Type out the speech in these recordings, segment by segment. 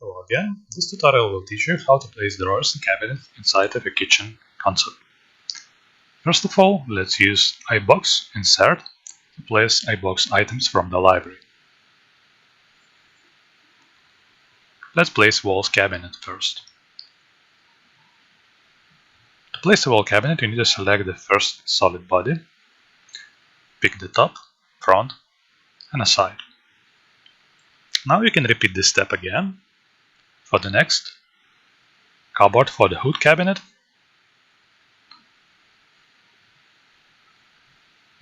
Hello again. This tutorial will teach you how to place drawers and cabinets inside of a kitchen console. First of all, let's use iBox insert to place iBox items from the library. Let's place walls cabinet first. To place a wall cabinet, you need to select the first solid body, pick the top, front, and a side. Now you can repeat this step again for the next cupboard for the hood cabinet.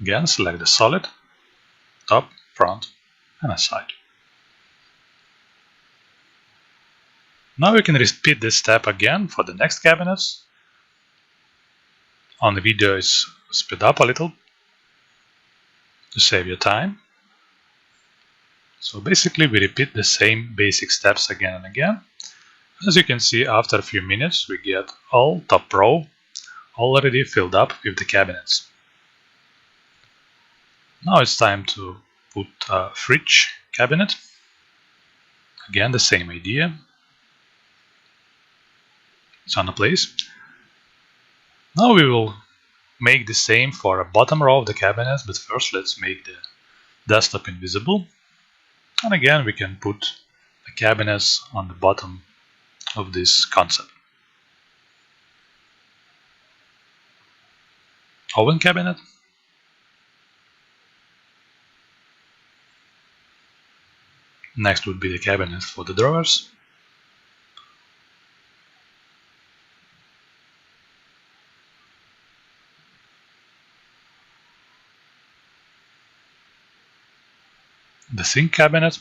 Again, select the solid, top, front, and a side. Now we can repeat this step again for the next cabinets. On the video is speed up a little to save your time. So basically we repeat the same basic steps again and again. As you can see, after a few minutes we get all top row already filled up with the cabinets. Now it's time to put a fridge cabinet. Again, the same idea. It's on a place. Now we will make the same for a bottom row of the cabinets, but first let's make the desktop invisible. And again, we can put the cabinets on the bottom of this concept. Oven cabinet. Next would be the cabinet for the drawers. The sink cabinet.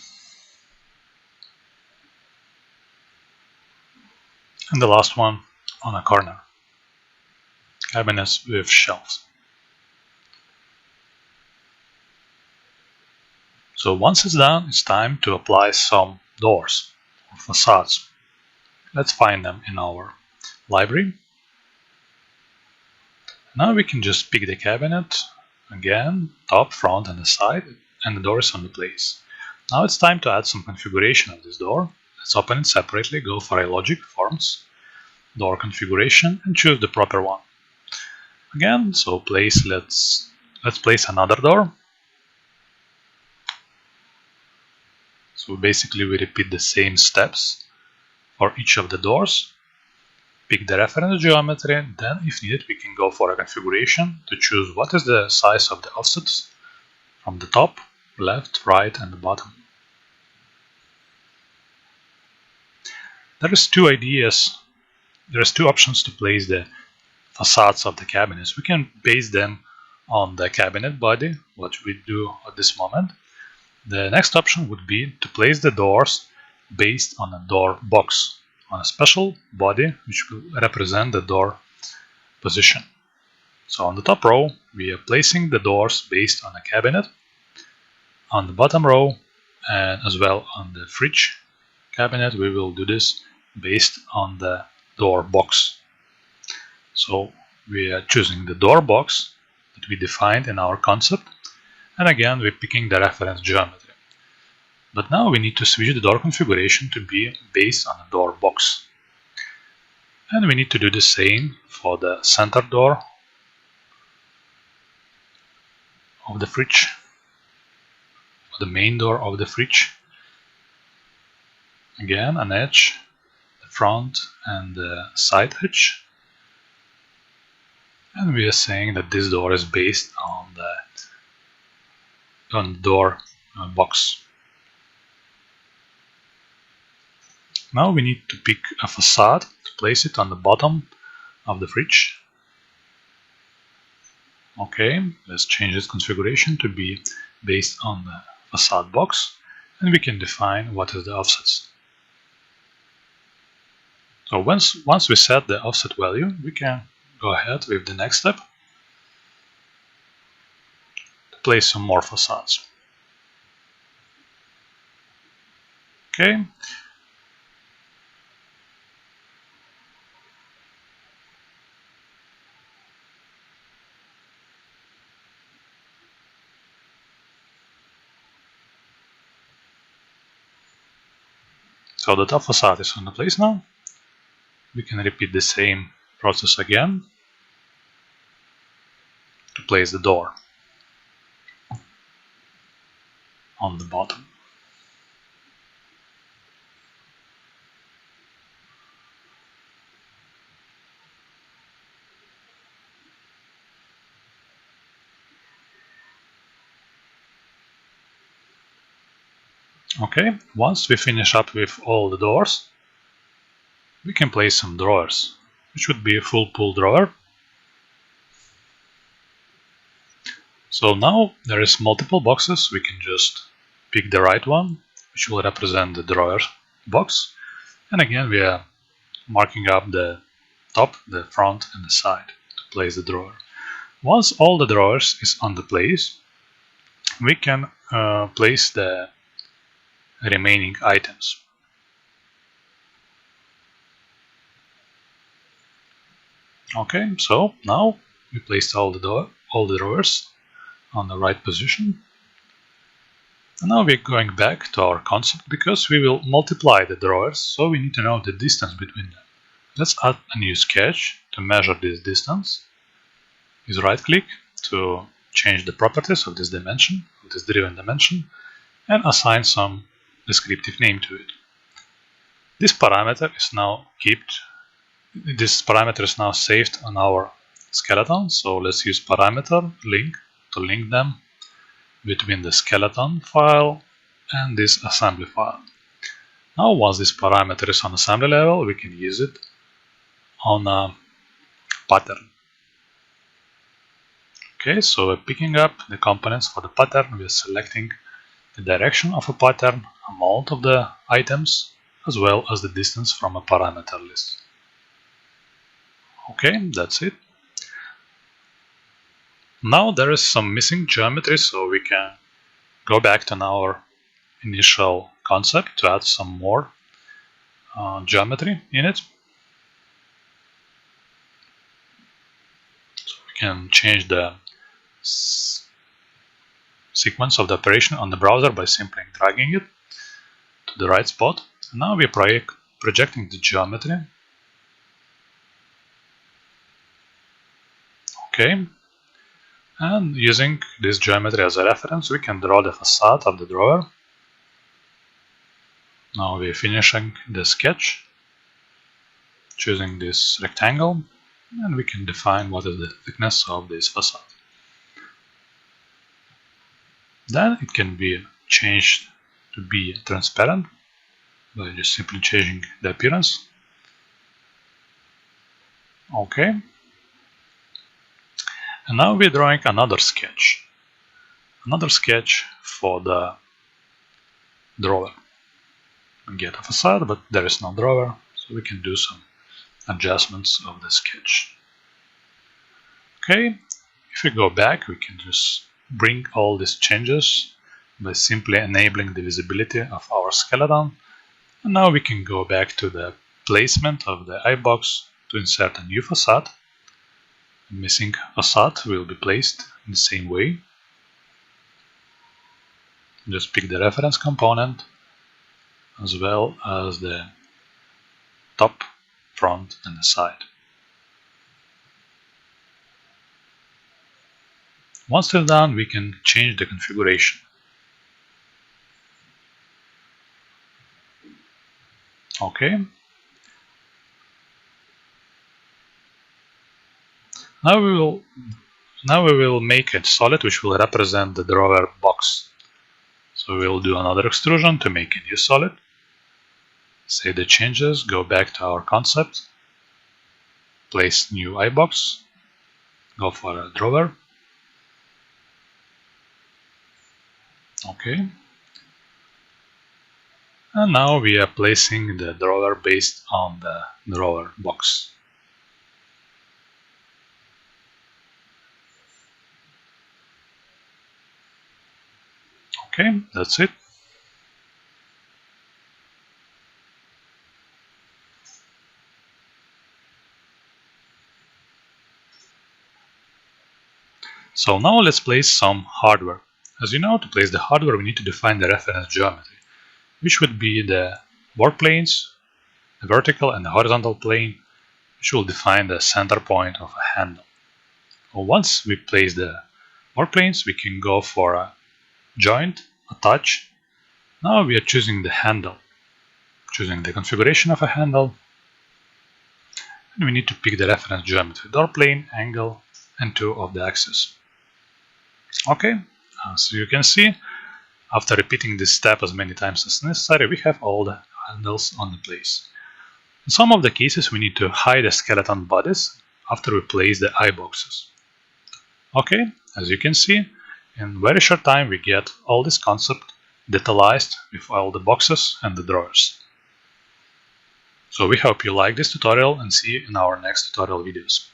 And the last one on a corner. Cabinets with shelves. So once it's done, it's time to apply some doors or facades. Let's find them in our library. Now we can just pick the cabinet, again, top, front, and the side, and the door is on the place. Now it's time to add some configuration of this door. Let's open it separately, go for a logic, forms, door configuration, and choose the proper one. Again, so let's place another door. So basically we repeat the same steps for each of the doors. Pick the reference geometry, then if needed we can go for a configuration to choose what is the size of the offsets from the top, left, right, and the bottom. There's two options to place the facades of the cabinets. We can base them on the cabinet body, what we do at this moment. The next option would be to place the doors based on a door box, on a special body which will represent the door position. So on the top row we are placing the doors based on a cabinet. On the bottom row and as well on the fridge cabinet we will do this based on the door box. So we are choosing the door box that we defined in our concept, and again we're picking the reference geometry. But now we need to switch the door configuration to be based on a door box. And we need to do the same for the center door of the fridge, the main door of the fridge. Again, an edge, the front and the side edge. And we are saying that this door is based on the door box. Now we need to pick a facade to place it on the bottom of the fridge. Okay, let's change this configuration to be based on the facade box, and we can define what is the offsets. So once we set the offset value, we can go ahead with the next step to place some more facades. Okay. So the top facade is on place now. We can repeat the same process again to place the door on the bottom. Okay, once we finish up with all the doors, we can place some drawers, which would be a full pull drawer. So now there is multiple boxes. We can just pick the right one, which will represent the drawer box. And again, we are marking up the top, the front, and the side to place the drawer. Once all the drawers is on the place, we can place the remaining items. Okay, so now we placed all the drawers on the right position. And now we're going back to our concept because we will multiply the drawers, so we need to know the distance between them. Let's add a new sketch to measure this distance. Use right click to change the properties of this dimension, of this driven dimension, and assign some descriptive name to it. This parameter is now saved on our skeleton, so let's use parameter link to link them between the skeleton file and this assembly file. Now once this parameter is on assembly level, we can use it on a pattern. Okay, so we're picking up the components for the pattern. We're selecting the direction of a pattern, amount of the items, as well as the distance from a parameter list. Okay, that's it. Now there is some missing geometry, so we can go back to our initial concept to add some more geometry in it. So we can change the sequence of the operation on the browser by simply dragging it to the right spot. And now we're projecting the geometry. Okay, and using this geometry as a reference, we can draw the facade of the drawer. Now we're finishing the sketch, choosing this rectangle, and we can define what is the thickness of this facade. Then it can be changed to be transparent by just simply changing the appearance. Okay. And now we're drawing another sketch for the drawer. We get a facade, but there is no drawer, so we can do some adjustments of the sketch. Okay, if we go back, we can just bring all these changes by simply enabling the visibility of our skeleton. And now we can go back to the placement of the iBox to insert a new facade. The missing facade will be placed in the same way. Just pick the reference component as well as the top, front, and the side. Once it's done, we can change the configuration. Okay. Now we will make a solid which will represent the drawer box. So we'll do another extrusion to make a new solid. Save the changes, go back to our concept, place new iBox, go for a drawer. Okay. And now we are placing the drawer based on the drawer box. Okay, that's it. So now let's place some hardware. As you know, to place the hardware, we need to define the reference geometry, which would be the work planes, the vertical and the horizontal plane, which will define the center point of a handle. Once we place the work planes, we can go for a joint, a touch. Now we are choosing the handle, choosing the configuration of a handle, and we need to pick the reference geometry, door plane, angle, and 2 of the axis. Okay, so you can see, after repeating this step as many times as necessary, we have all the handles on the place. In some of the cases, we need to hide the skeleton bodies after we place the iBoxes. Okay, as you can see, in very short time we get all this concept detailized with all the boxes and the drawers. So we hope you like this tutorial and see you in our next tutorial videos.